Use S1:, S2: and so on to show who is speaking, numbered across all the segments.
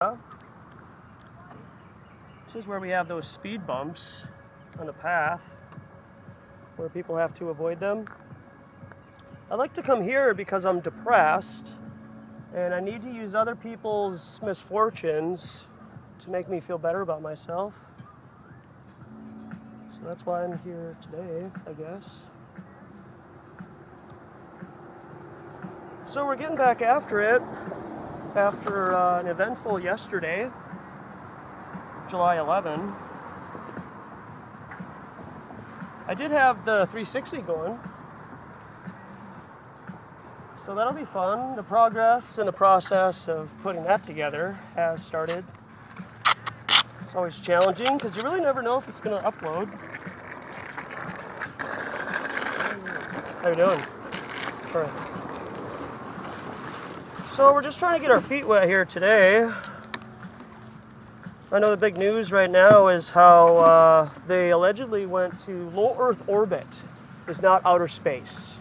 S1: This is where we have those speed bumps on the path where people have to avoid them. I like to come here because I'm depressed and I need to use other people's misfortunes to make me feel better about myself. So that's why I'm here today, I guess. So we're getting back after it after an eventful yesterday, July 11. I did have the 360 going, so that'll be fun. The progress and the process of putting that together has started. It's always challenging because you really never know if it's going to upload. How you doing? All right. So we're just trying to get our feet wet here today. I know the big news right now is how they allegedly went to low Earth orbit. It's not outer space.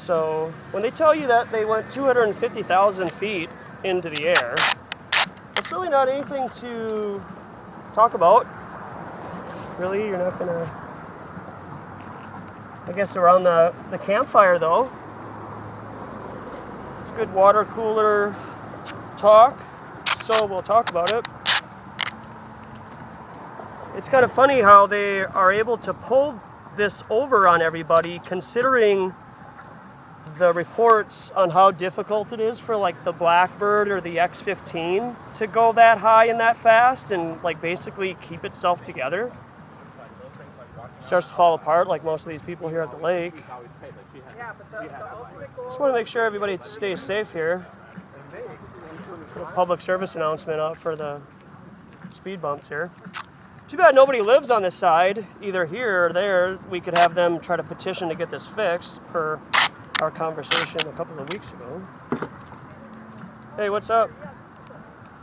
S1: So when they tell you that they went 250,000 feet into the air, it's really not anything to talk about. Really, you're not gonna, I guess around the campfire though. It's good water cooler talk, so we'll talk about it. It's kind of funny how they are able to pull this over on everybody, considering the reports on how difficult it is for like the Blackbird or the X-15 to go that high and that fast and like basically keep itself together. It starts to fall apart like most of these people here at the lake. Just want to make sure everybody stays safe here. Put a public service announcement out for the speed bumps here. Too bad nobody lives on this side, either here or there. We could have them try to petition to get this fixed per our conversation a couple of weeks ago. Hey, what's up?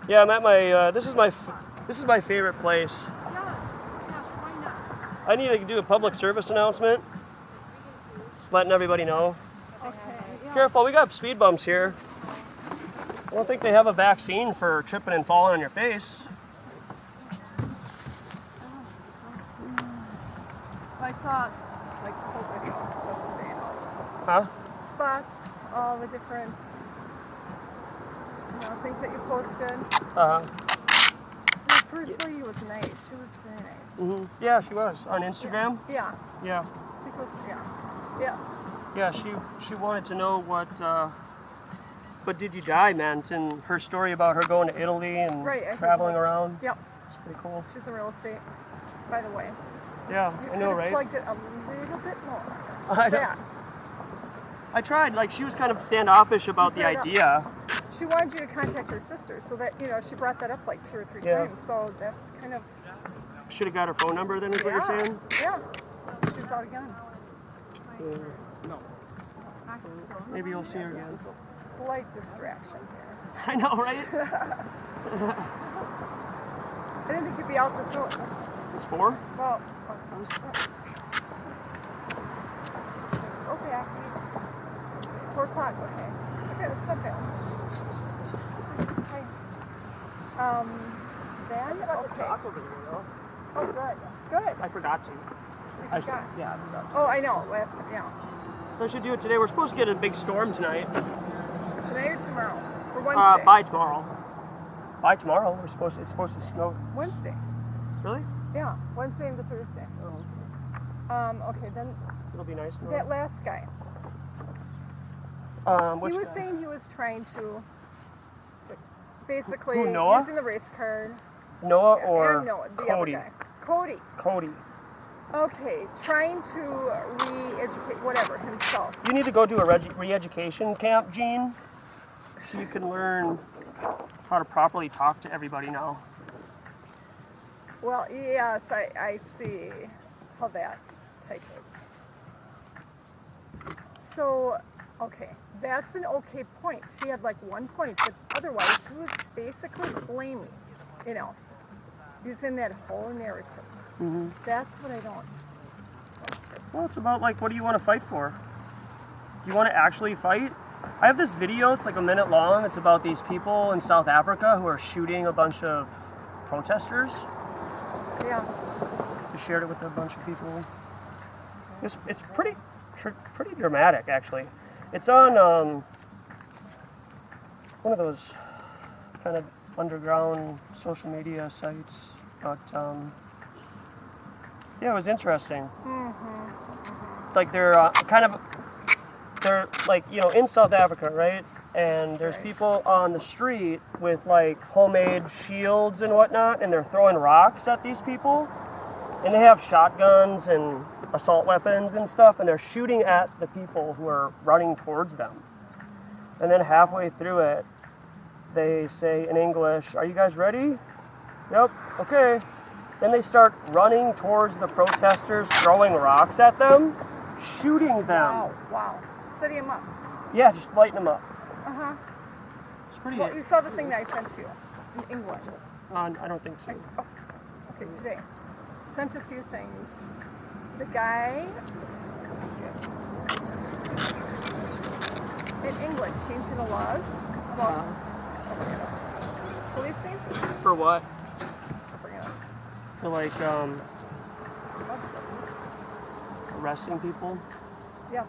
S1: Yeah, I'm at my, this is my favorite place. I need to do a public service announcement. Just letting everybody know.
S2: Okay.
S1: Careful, we got speed bumps here. I don't think they have a vaccine for tripping and falling on your face.
S2: I saw like yesterday.
S1: Huh?
S2: Spots, all the different things that you posted.
S1: Uh-huh.
S2: The first lady was nice. She was very nice.
S1: Mm-hmm. Yeah, she was. On Instagram?
S2: Yeah.
S1: Yeah.
S2: Because, yes.
S1: Yeah, she wanted to know what did you die meant, and her story about her going to Italy and traveling around.
S2: Yep.
S1: It's pretty cool.
S2: She's in real estate, by the way.
S1: Yeah, I know, right?
S2: You plugged it a little bit more.
S1: I know. I tried, like she was kind of standoffish about the idea.
S2: She wanted you to contact her sister, so that, she brought that up like 2 or 3 times, so that's kind of...
S1: Should have got her phone number then, is what you're saying?
S2: Yeah, she's out again.
S1: No. Maybe you'll see her again.
S2: Slight distraction here.
S1: I know, right?
S2: I didn't think you'd be out this early.
S1: It's 4?
S2: Well, okay, after 4 o'clock, okay. Okay, that's not bad. Hi. Then, okay. Oh, good. Good.
S1: I forgot to.
S2: You forgot?
S1: Yeah, I forgot to.
S2: Oh, I know. Last time, yeah.
S1: So I should do it today. We're supposed to get a big storm tonight.
S2: Today or tomorrow? Or Wednesday?
S1: By tomorrow. By tomorrow. It's supposed to snow.
S2: Wednesday.
S1: Really?
S2: Yeah, Wednesday into Thursday.
S1: Oh, okay.
S2: Okay, then
S1: It'll be nice.
S2: that last guy. He was saying he was trying to basically
S1: Noah?
S2: using the race card.
S1: Noah or
S2: and Noah, the
S1: Cody?
S2: other guy. Cody. Okay, trying to re-educate whatever himself.
S1: You need to go to a re-education camp, Gene, so you can learn how to properly talk to everybody now.
S2: Well, yes, I see how that takes. So, okay, that's an okay point. She had like 1 point, but otherwise he was basically blaming, using that whole narrative.
S1: Mm-hmm.
S2: That's what I don't.
S1: Well, it's about like, what do you want to fight for? Do you want to actually fight? I have this video, it's like a minute long. It's about these people in South Africa who are shooting a bunch of protesters.
S2: Yeah.
S1: I shared it with a bunch of people. It's pretty dramatic, actually. It's on one of those kind of underground social media sites, but yeah, it was interesting. Like they're they're like, you know, in South Africa, right? And there's people on the street with like homemade shields and whatnot, and they're throwing rocks at these people, and they have shotguns and assault weapons and stuff, and they're shooting at the people who are running towards them. And then halfway through it, they say in English, "Are you guys ready?" "Yep." "Okay." Then they start running towards the protesters, throwing rocks at them, shooting them.
S2: Wow. Setting them up.
S1: Yeah, just lighting them up. It's pretty.
S2: Well, you saw the thing that I sent you in England.
S1: I don't think so.
S2: Okay, today. Sent a few things. The guy in England changing the laws about policing.
S1: For what?
S2: Bring it up.
S1: For like arresting people?
S2: Yeah.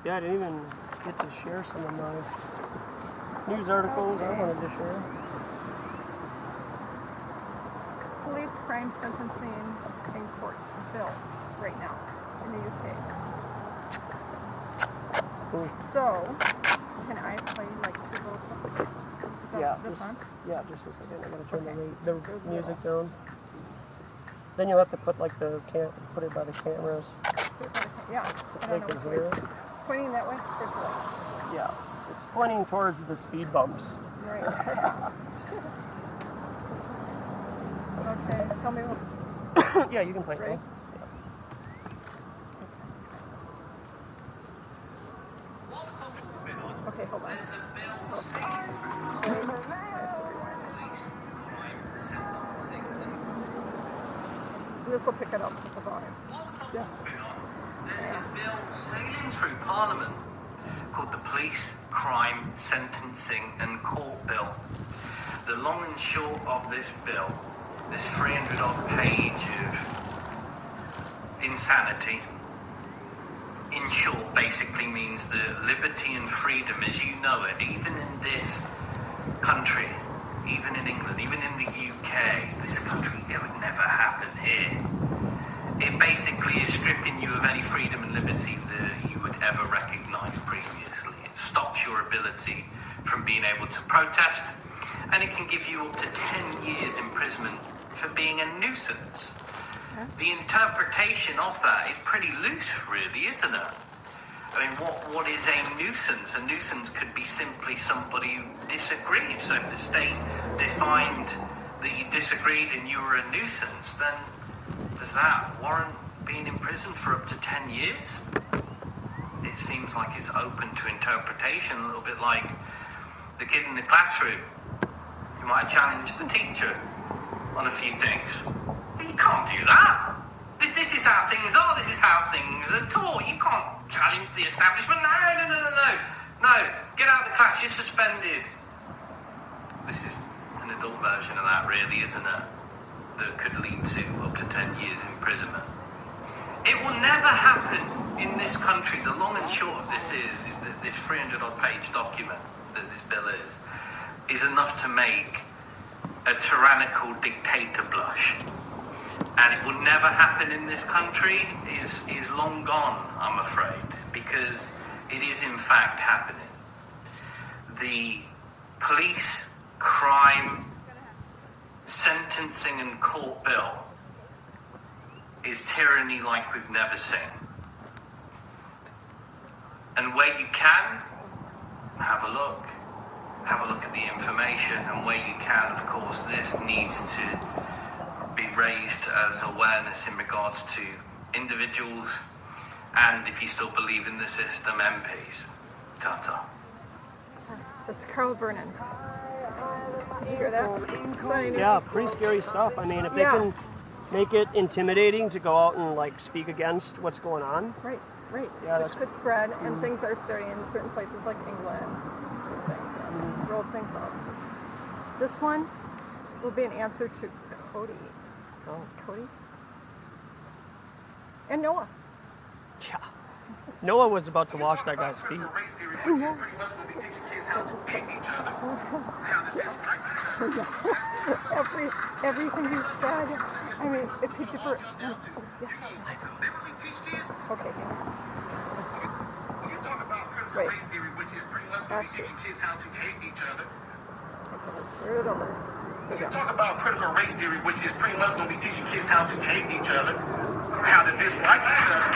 S1: Yeah, I didn't even get to share some of my news articles I wanted to share.
S2: Police crime sentencing in courts bill right now in the UK. So, can I play like two little clips? Is that this on?
S1: Yeah, just a second. I gotta turn the music down. Then you'll have to put like put it by the cameras.
S2: Yeah. I
S1: They
S2: don't
S1: can
S2: know
S1: hear
S2: which
S1: it.
S2: way. Pointing that way? This way.
S1: Yeah, it's pointing towards the speed bumps.
S2: Right. Okay, tell me what.
S1: Yeah, you can play it.
S2: Ready? Okay, hold on. This will pick it up with the volume.
S1: Yeah.
S3: There's a bill sailing through Parliament called the Police, Crime, Sentencing and Court Bill. The long and short of this bill, this 300-odd page of insanity, in short, basically means that liberty and freedom, as you know it, even in this country, even in England, even in the UK, this country, it would never happen here. It basically is stripping you of any freedom and liberty that you would ever recognise previously. It stops your ability from being able to protest, and it can give you up to 10 years imprisonment for being a nuisance. The interpretation of that is pretty loose, really, isn't it? I mean, what is a nuisance? A nuisance could be simply somebody who disagrees. So if the state defined that you disagreed and you were a nuisance, then does that warrant being in prison for up to 10 years? It seems like it's open to interpretation, a little bit like the kid in the classroom who might challenge the teacher on a few things. But you can't do that. This is how things are. This is how things are taught. You can't challenge the establishment. No. Get out of the class. You're suspended. This is an adult version of that, really, isn't it? That could lead to up to 10 years imprisonment. It will never happen in this country. The long and short of this is that this 300-odd page document that this bill is enough to make a tyrannical dictator blush. And it will never happen in this country is long gone, I'm afraid, because it is in fact happening. The police, crime, sentencing and court bill is tyranny like we've never seen. And where you can, have a look at the information, and where you can, of course, this needs to be raised as awareness in regards to individuals, and if you still believe in the system, MPs. Ta-ta.
S2: That's Carl Vernon. Did you hear that?
S1: Yeah, pretty scary stuff. I mean, if they can make it intimidating to go out and like speak against what's going on.
S2: Right.
S1: Yeah,
S2: Which
S1: that's-
S2: could spread, and things are starting in certain places like England. Sort of thing, roll things out. This one will be an answer to Cody.
S1: Oh,
S2: Cody? And Noah.
S1: yeah. Noah was about to wash that guy's feet.
S2: Everything you said. I mean, if you differ. Okay. Right.
S3: Race theory, which is pretty much going to be teaching kids how to hate each other.
S2: Okay, let's start it over.
S3: We can talk about critical race theory, which is pretty much going to be teaching kids how to hate each other, how to dislike each other.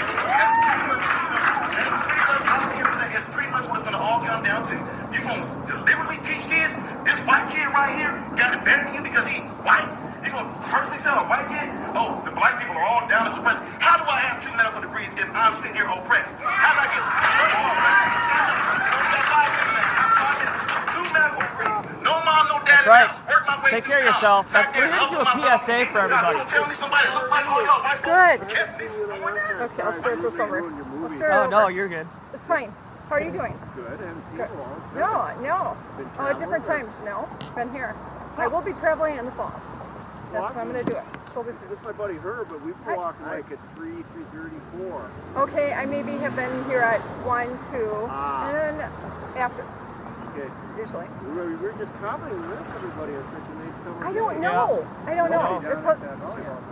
S3: That's pretty much what it's going to all come down to. You're going to deliberately teach kids, this white kid right here got it better than you because he's white. You're going to purposely tell a white kid, oh, the black people are all down and suppressed. How do I have 2 medical degrees if I'm sitting here oppressed? How do I get, first of all, 2 medical degrees, no mom, no dad.
S1: That's right.
S3: Work my way
S1: Take
S3: through
S1: care of yourself.
S3: college.
S1: We're going to do a PSA for everybody.
S3: Tell me somebody look like all y'all white
S2: Good.
S3: folks.
S2: Okay, I'll start this over. I'll start
S1: Oh,
S2: it
S1: no,
S2: over.
S1: you're good.
S2: It's fine. How are you doing?
S4: Good, and
S2: Good.
S4: people
S2: No. Different times. No, been here. I will be traveling in the fall. That's when I'm going to do it. So this
S4: This is my buddy Herb, but we've walked like at 3:34.
S2: okay, I maybe have been here at 1, 2,
S4: Ah.
S2: and then after,
S4: Okay,
S2: usually.
S4: we're just commenting with everybody on such a nice summer
S2: I
S4: day.
S2: don't know. I don't know.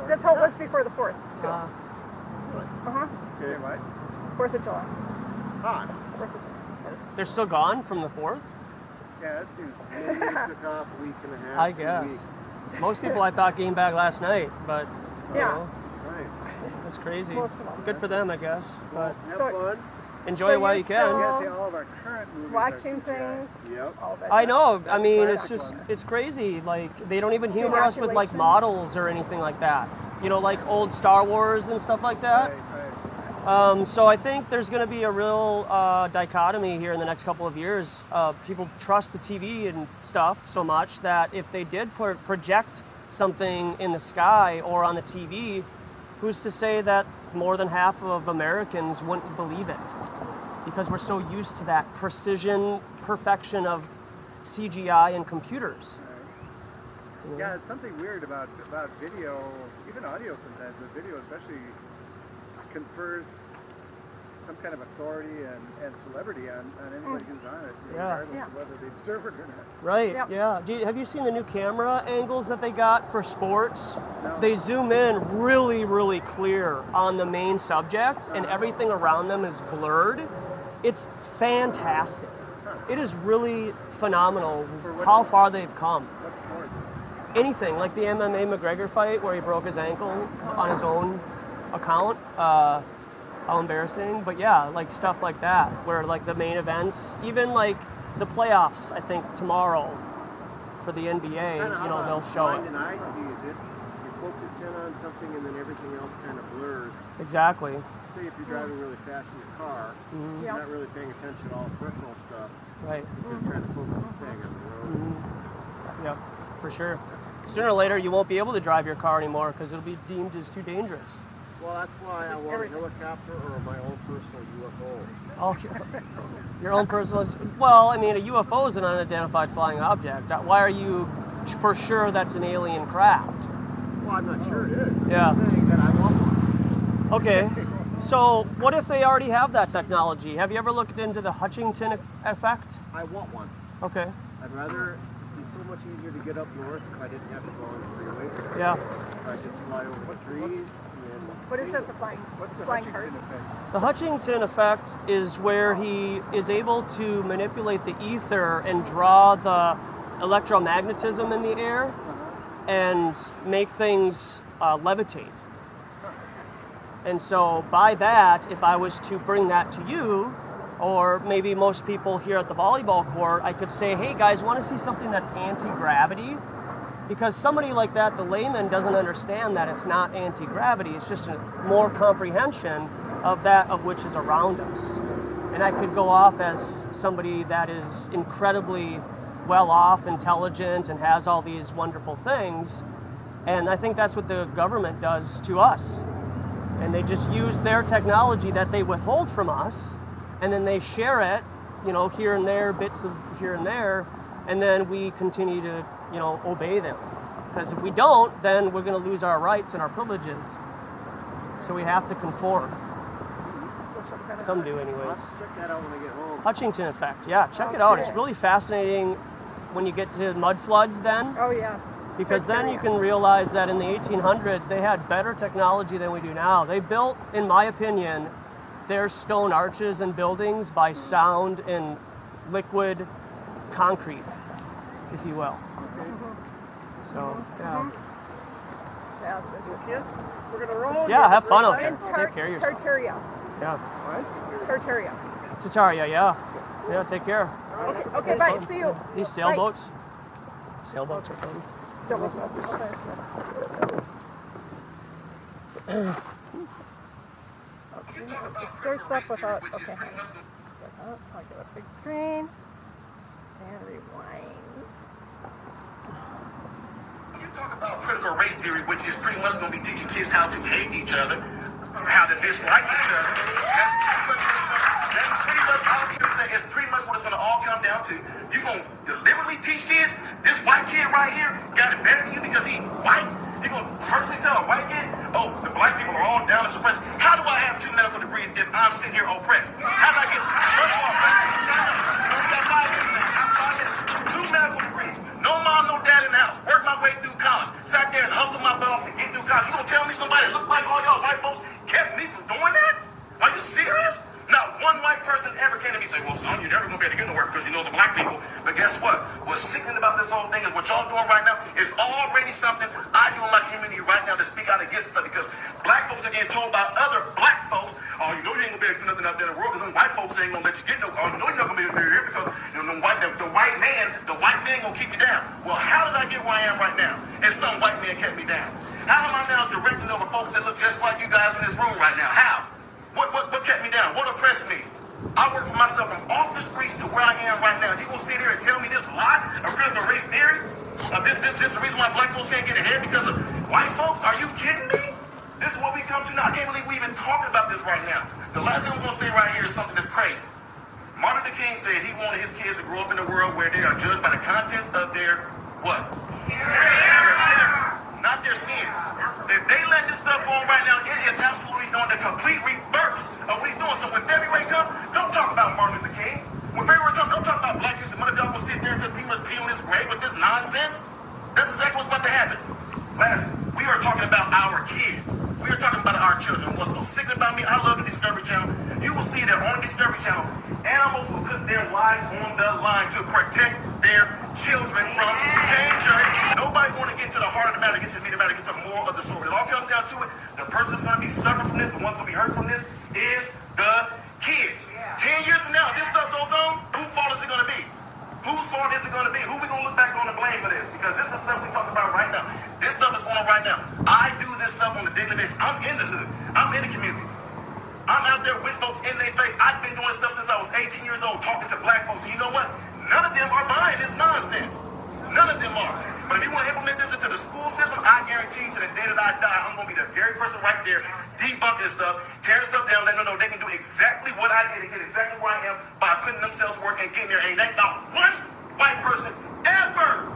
S2: That's how it was before the 4th, too. Uh-huh.
S4: Okay, what?
S2: 4th of July.
S4: Hot.
S2: 4th of July.
S1: They're still gone from the 4th?
S4: Yeah, it seems maybe it took off a week and a half.
S1: I
S4: 2
S1: guess.
S4: weeks.
S1: Most people I thought came back last night, but
S2: Yeah.
S1: know,
S4: Right.
S1: that's crazy.
S2: Most of them.
S1: Good for them, I guess. But
S4: Have
S2: So-
S4: fun.
S1: enjoy
S2: so
S1: it while
S2: you're
S1: you can.
S2: still-
S4: Yeah, see, all of our current movies
S2: Watching
S4: are
S2: things.
S4: Yep.
S2: All that.
S1: I know. I mean, it's
S4: Classic
S1: just,
S4: ones.
S1: it's crazy. Like, they don't even humor us with like
S2: Inoculation.
S1: models or anything like that. You know, like old Star Wars and stuff like that.
S4: Right.
S1: So I think there's going to be a real dichotomy here in the next couple of years. People trust the TV and stuff so much that if they did project something in the sky or on the TV, who's to say that more than half of Americans wouldn't believe it? Because we're so used to that precision, perfection of CGI and computers. You know?
S4: Yeah, it's something weird about video, even audio sometimes, but video especially confers some kind of authority and celebrity on anybody who's on it,
S1: Yeah.
S4: regardless of whether they deserve it or not.
S1: Right,
S2: Yep.
S1: yeah. Have you seen the new camera angles that they got for sports?
S4: No.
S1: They zoom in really, really clear on the main subject, and everything around them is blurred. It's fantastic. It is really phenomenal how far they've come.
S4: What sports?
S1: Anything, like the MMA McGregor fight where he broke his ankle on his own account. How embarrassing. But yeah, like stuff like that, where like the main events, even like the playoffs, I think tomorrow for the NBA,
S4: Kinda
S1: you know,
S4: how
S1: they'll show
S4: blind
S1: it.
S4: and eye sees it. You focus in on something and then everything else kind of blurs.
S1: Exactly.
S4: Say if you're driving really fast in your car,
S1: Mhm.
S4: you're not really paying attention to all the peripheral stuff.
S1: Right.
S4: You're just trying to focus staying on the road.
S1: Mhm. Yep, for sure. Sooner or later, you won't be able to drive your car anymore because it'll be deemed as too dangerous.
S4: Well, that's why I want a helicopter or my own personal UFO.
S1: Oh, your own personal. Well, I mean, a UFO is an unidentified flying object. Why are you for sure that's an alien craft?
S4: Well, I'm not sure it is.
S1: Yeah.
S4: I'm saying that I want one.
S1: Okay. So, what if they already have that technology? Have you ever looked into the Hutchington effect?
S4: I want one.
S1: Okay.
S4: I'd rather it'd be so much easier to get up north if I didn't have to go on the freeway.
S1: Yeah.
S4: So I just fly over the trees.
S2: What is that, the flying,
S4: What's the
S2: flying
S4: Hutchinson
S2: cars?
S4: effect?
S1: The Hutchington effect is where he is able to manipulate the ether and draw the electromagnetism in the air and make things levitate. And so by that, if I was to bring that to you, or maybe most people here at the volleyball court, I could say, hey guys, want to see something that's anti-gravity? Because somebody like that, the layman, doesn't understand that it's not anti-gravity, it's just a more comprehension of that of which is around us. And I could go off as somebody that is incredibly well off, intelligent, and has all these wonderful things, And I think that's what the government does to us. And they just use their technology that they withhold from us, and then they share it, you know, here and there, bits of here and there, and then we continue to, you know, obey them. Because if we don't, then we're going to lose our rights and our privileges. So we have to conform.
S2: Social credit.
S1: Some do anyways.
S4: Check that out when I get home.
S1: Hutchington effect, yeah, check it out. It's really fascinating when you get to mud floods then.
S2: Oh, yes.
S1: Because then you can realize that in the 1800s, they had better technology than we do now. They built, in my opinion, their stone arches and buildings by sound and liquid concrete, if you will. So, yeah.
S2: That's interesting.
S4: Kids, we're gonna roll.
S1: Yeah, have fun out there.
S2: And
S1: Take care of yourself.
S2: Tartaria.
S1: Yeah.
S2: Tartaria.
S1: Tataria, yeah. Yeah, take care.
S2: Okay, bye. See you.
S1: These sailboats. Sailboats are fun.
S2: So what's up? Okay. It starts up without. Okay, hang on. I'll get a big screen and rewind.
S5: You talk about critical race theory, which is pretty much going to be teaching kids how to hate each other, how to dislike each other. That's pretty much all I'm saying. It's pretty much what it's going to all come down to. You're going to deliberately teach kids this white kid right here got it better than you because he's white. You're going to personally tell a white kid, oh, the black people are all down and suppressed. How do I have 2 medical degrees if I'm sitting here oppressed? How do I get, first of all, you only got 5 minutes now. I'm 5 minutes. 2 medical degrees. No mom, no dad in the house. Worked my way through college. Sat there and hustled my butt off to get through college. You gonna tell me somebody that looked like all y'all white folks kept me from doing that? Are you serious? Not one white person ever came to me and said, well, son, you're never gonna be able to get nowhere because you know the black people. But guess what? What's sickening about this whole thing is what y'all doing right now is already something I do in my community right now to speak out against stuff because black folks are getting told by other black folks, oh, you know you ain't gonna be able to do nothing out there in the world because them white folks ain't gonna let you get no, oh, you know you're not gonna be able to do here because you know, the white man gonna keep you down. Well, how did I get where I am right now? And some white man kept me down. How am I now directing over folks that look just like you guys in this room right now? How? What kept me down? What oppressed me? I work for myself from off the streets to where I am right now. You gonna sit here and tell me this lie of critical race theory? This the reason why black folks can't get ahead because of white folks? Are you kidding me? This is what we come to now. I can't believe we even talking about this right now. The last thing I'm gonna say right here is something that's crazy. Martin Luther King said he wanted his kids to grow up in a world where they are judged by the contents of their what? Their character, not their skin. If they let this stuff go on right now, it is absolutely doing the complete reverse of what he's doing. So when February comes, don't talk about Martin Luther King. When February comes, don't talk about black kids and mother y'all gonna sit there and just pretty much pee on this grave with this nonsense. That's exactly what's about to happen. Last, we are talking about our kids. We are talking about our children. What's so sickening about me, I love the Discovery Channel. You will see that on the Discovery Channel, animals will put their lives on the line to protect their children from danger. Nobody want to get to the heart of the matter, get to the meat of the matter, get to the moral of the story. It all comes down to it. The person that's going to be suffering from this, the one's going to be hurt from this, is the kids. 10 years from now, if this stuff goes on, whose fault is it going to be? Whose fault is it going to be? Who we going to look back on and blame for this? Because this is stuff we talking about right now. This stuff is going on right now. I do this stuff on a daily basis. I'm in the hood. I'm in the communities. I'm out there with folks in their face. I've been doing stuff since I was 18 years old, talking to black folks. And you know what? None of them are buying this nonsense. None of them are. But if you want to implement this into the school system, I guarantee to the day that I die, I'm going to be the very person right there debunking stuff, tearing stuff down, letting them know they can do exactly what I did and get exactly where I am by putting themselves to work and getting there. And ain't not one white person ever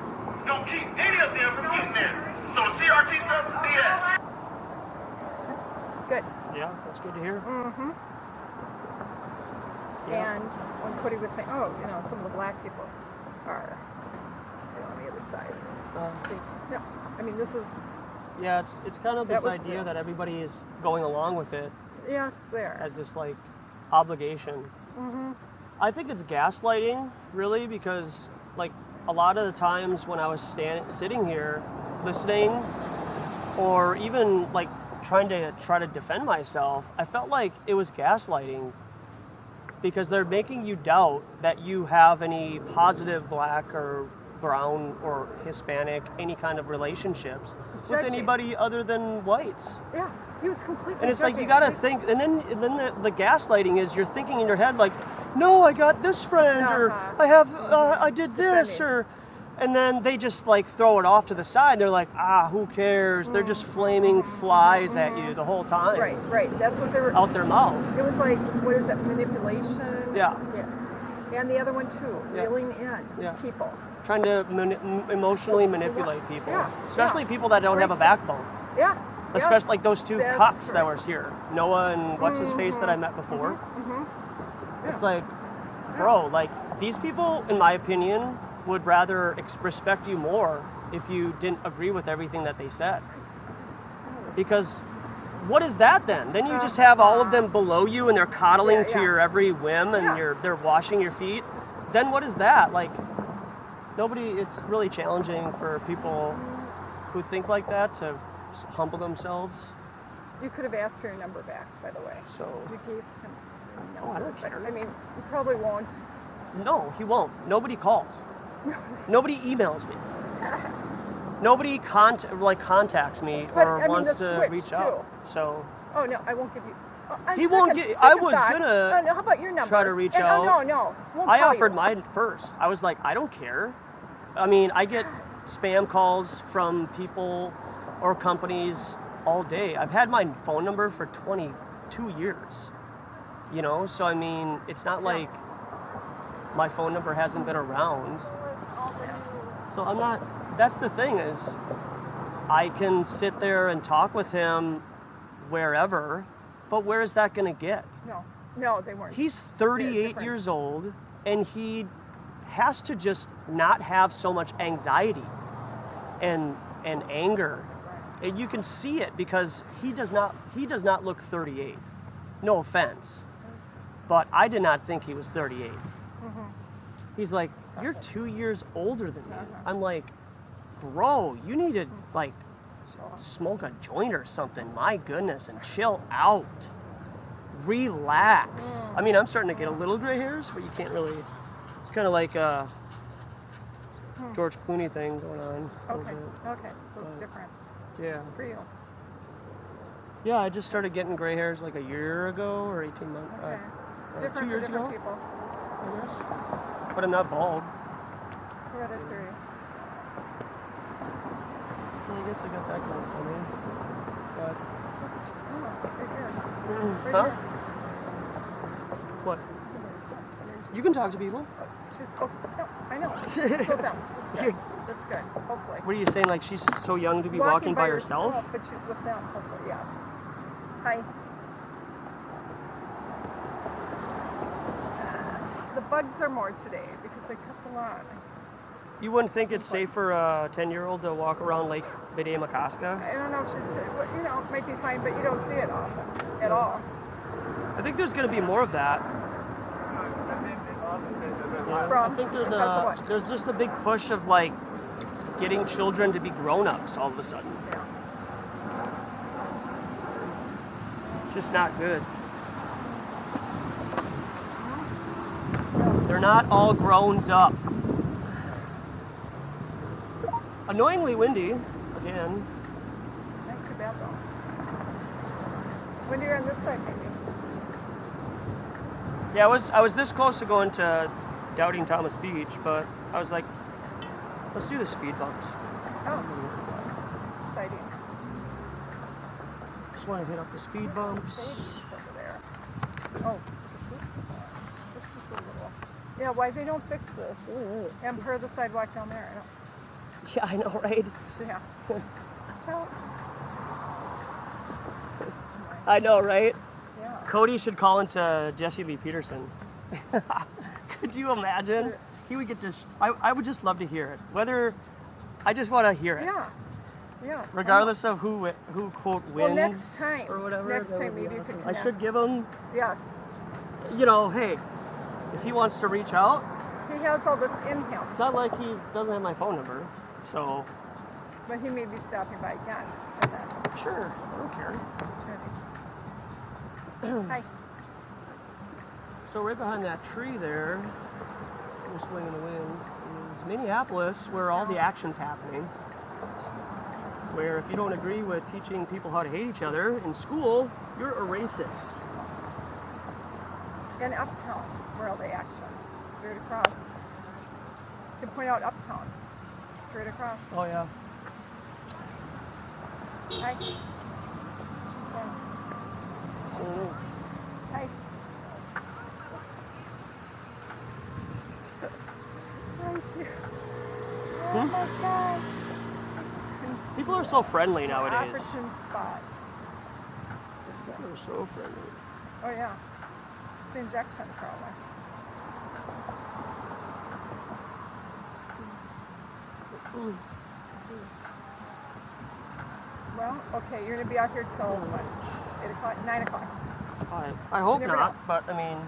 S5: going to keep any of them from getting there. So the CRT stuff, BS.
S2: Good.
S1: Yeah, that's good to hear.
S2: Mm-hmm.
S1: Yeah.
S2: And when Cody was saying, oh, you know, some of the black people are on the other side. Yeah. I mean, this is.
S1: Yeah, it's kind of this
S2: was
S1: idea
S2: the-
S1: that everybody is going along with it
S2: Yes, there.
S1: as this like obligation.
S2: Mm-hmm.
S1: I think it's gaslighting, really, because like a lot of the times when I was sitting here listening, or even like trying to defend myself, I felt like it was gaslighting because they're making you doubt that you have any positive black or brown or Hispanic, any kind of relationships with
S2: Judging.
S1: anybody other than whites.
S2: Yeah, he was completely.
S1: And it's like you
S2: judging.
S1: gotta think, and then the gaslighting is you're thinking in your head like, no, I got this friend, or
S2: Uh-huh.
S1: I have I did this,
S2: Defending.
S1: or, And then they just like throw it off to the side. They're like, who cares? They're just flaming flies at you the whole time.
S2: Right. That's what they were.
S1: Out their mouth.
S2: It was like, what is it, manipulation?
S1: Yeah.
S2: And the other one too, reeling in people.
S1: Trying to emotionally manipulate people.
S2: Yeah.
S1: Especially people that don't have a backbone.
S2: Yeah.
S1: Especially like those two
S2: That's
S1: cucks that
S2: right.
S1: were here. Noah and what's his face that I met before. It's like, bro, like these people, in my opinion, would rather respect you more if you didn't agree with everything that they said. Because what is that then? Then you just have all of them below you and they're coddling to your every whim and they're washing your feet. Then what is that? Like it's really challenging for people who think like that to humble themselves.
S2: You could have asked for your number back, by the way.
S1: So
S2: You gave him a number.
S1: I don't care.
S2: I mean, you probably won't.
S1: No, he won't. Nobody calls. Nobody emails me. Nobody contacts me or wants to reach out. So
S2: Oh no, I won't give you.
S1: he won't get. I was gonna
S2: how about your number?
S1: try to reach
S2: and,
S1: out.
S2: Oh no. Won't
S1: I
S2: call
S1: offered
S2: you.
S1: mine first. I was like, I don't care. I mean, I get spam calls from people or companies all day. I've had my phone number for 22 years. You know, so I mean, it's not like my phone number hasn't been around. So I'm not, that's the thing is, I can sit there and talk with him wherever, but where is that going to get?
S2: No, they weren't.
S1: He's 38 years old, and he has to just not have so much anxiety and anger. And you can see it because he does not look 38. No offense, but I did not think he was 38. He's like, you're 2 years older than me. I'm like, bro, you need to like smoke a joint or something. My goodness, and chill out. Relax. I mean, I'm starting to get a little gray hairs, but you can't really. It's kind of like a George Clooney thing going on.
S2: Okay, so it's different
S1: Yeah.
S2: for you.
S1: Yeah, I just started getting gray hairs like a year ago or 18 months.
S2: Okay. It's
S1: 2
S2: different
S1: years
S2: for different
S1: ago,
S2: people.
S1: I guess. But I'm not bald.
S2: Hereditary.
S1: So I guess I got that going for me. But,
S2: Right here.
S1: huh? What? You can talk to people.
S2: She's I know. Slow down. That's good. That's good. Hopefully.
S1: What are you saying? Like she's so young to be walking by herself?
S2: But she's with them. Hopefully, yes. Hi. The bugs are more today because they cut the lawn.
S1: You wouldn't think it's safe for a 10-year-old to walk around Lake Bidemakoska?
S2: I don't know if she's, it might be fine, but you don't see it often at all.
S1: I think there's going to be more of that. I think there's just a big push of like getting children to be grown-ups all of a sudden.
S2: Yeah.
S1: It's just not good. They're not all grown up. Annoyingly windy, again.
S2: Not too bad though. When you're on this side, maybe.
S1: Yeah, I was this close to going to Doubting Thomas Beach, but I was like, let's do the speed bumps.
S2: Oh. Exciting.
S1: Just want to hit up the speed bumps.
S2: Over there. Oh. This is a little. Yeah, why they don't fix this? And per the sidewalk down there. I don't.
S1: Yeah, I know, right?
S2: Yeah. Ciao.
S1: I know, right?
S2: Yeah.
S1: Cody should call into Jesse Lee Peterson. Could you imagine?
S2: Sure.
S1: He would get I would just love to hear it. Whether I just want to hear it.
S2: Yeah. Yeah.
S1: Regardless of who quote wins.
S2: Well, next time.
S1: Or whatever.
S2: Next
S1: that
S2: time,
S1: would be
S2: maybe you
S1: awesome.
S2: could
S1: I should give him.
S2: Yes.
S1: You know, hey, if he wants to reach out.
S2: He has all this in him.
S1: It's not like he doesn't have my phone number, so.
S2: But he may be stopping by again.
S1: Sure, I don't care.
S2: Hi.
S1: So right behind that tree there, whistling in the wind, is Minneapolis, where all the action's happening. Where if you don't agree with teaching people how to hate each other in school, you're a racist.
S2: And Uptown, where all the action. Straight across. You can point out Uptown. straight across.
S1: Oh yeah.
S2: Hi.
S1: Oh,
S2: Hi. Thank you. Oh my gosh.
S1: people are so friendly
S2: An
S1: nowadays.
S2: opportune spot.
S1: They're so friendly.
S2: Oh yeah. It's the injection probably.
S1: Mm.
S2: Well, okay, you're gonna be out here till what? 8 o'clock? 9 o'clock.
S1: I hope
S2: You never
S1: not, but I mean,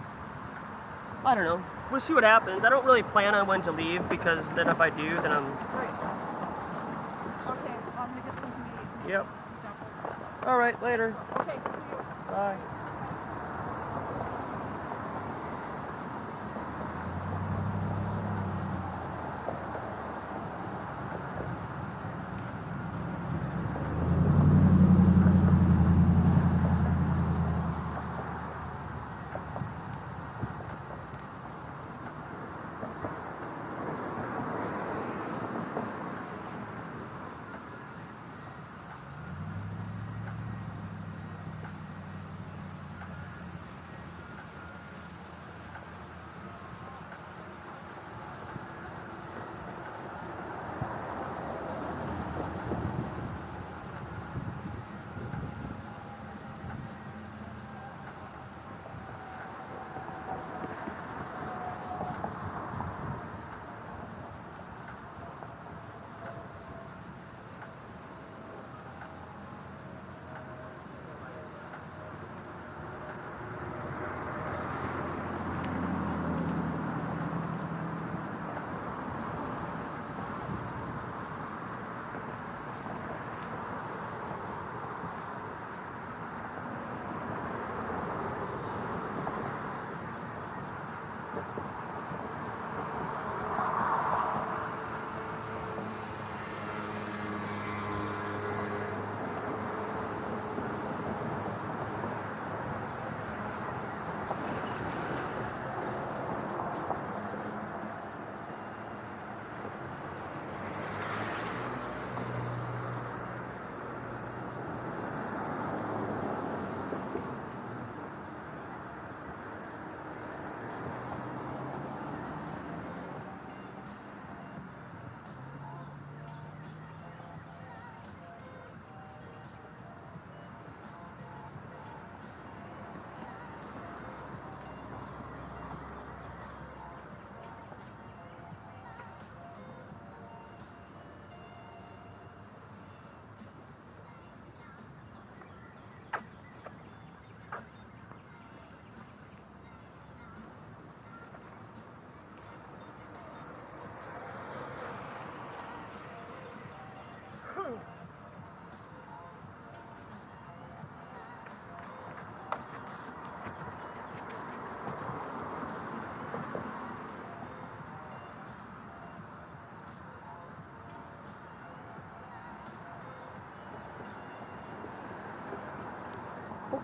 S1: I don't know. We'll see what happens. I don't really plan on when to leave because then if I do, then I'm.
S2: Right. Okay, I'm gonna get something to eat.
S1: Yep.
S2: Stuff.
S1: All right, later.
S2: Okay, see you.
S1: Bye.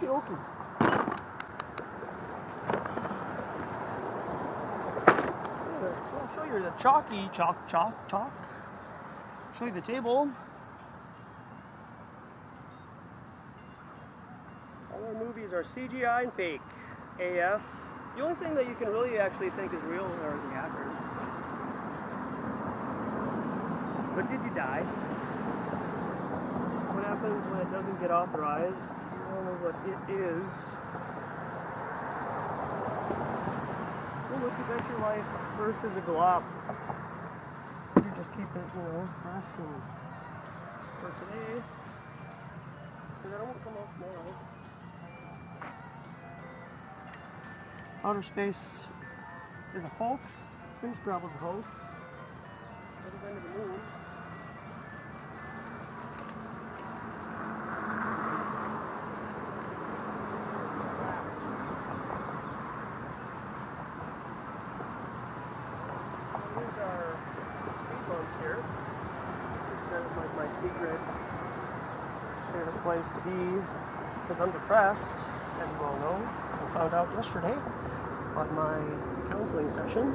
S1: Okay. So I'll show you the chalk. Show you the table. All our movies are CGI and fake. AF. The only thing that you can really actually think is real are the actors. But did you die? What happens when it doesn't get authorized? You don't know what it is. Well, look, you bet your life Earth is a glob. You just keep it, fresh and for today. Because I won't come out tomorrow. Outer space is a hoax. Space travel is a hoax. Never been to the moon. These are speed bumps here. This is kind of like my secret favorite place to be because I'm depressed, as you all know. I found out yesterday on my counseling session.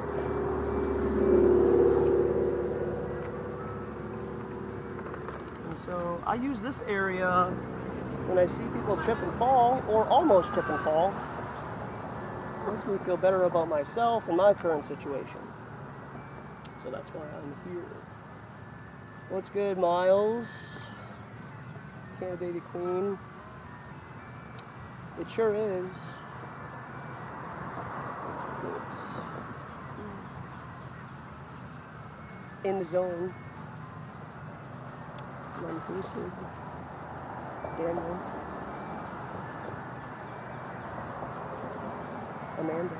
S1: So I use this area when I see people trip and fall, or almost trip and fall. It makes me feel better about myself and my current situation. So that's why I'm here. What's good, Miles? Canada Baby Queen. It sure is. Oops. In the zone. Lens Lucy. Daniel. Amanda.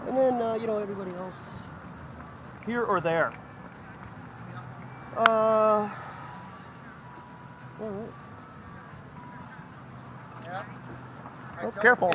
S1: And then, everybody else. Here or there. Alright.
S4: Yeah.
S1: Oh, careful.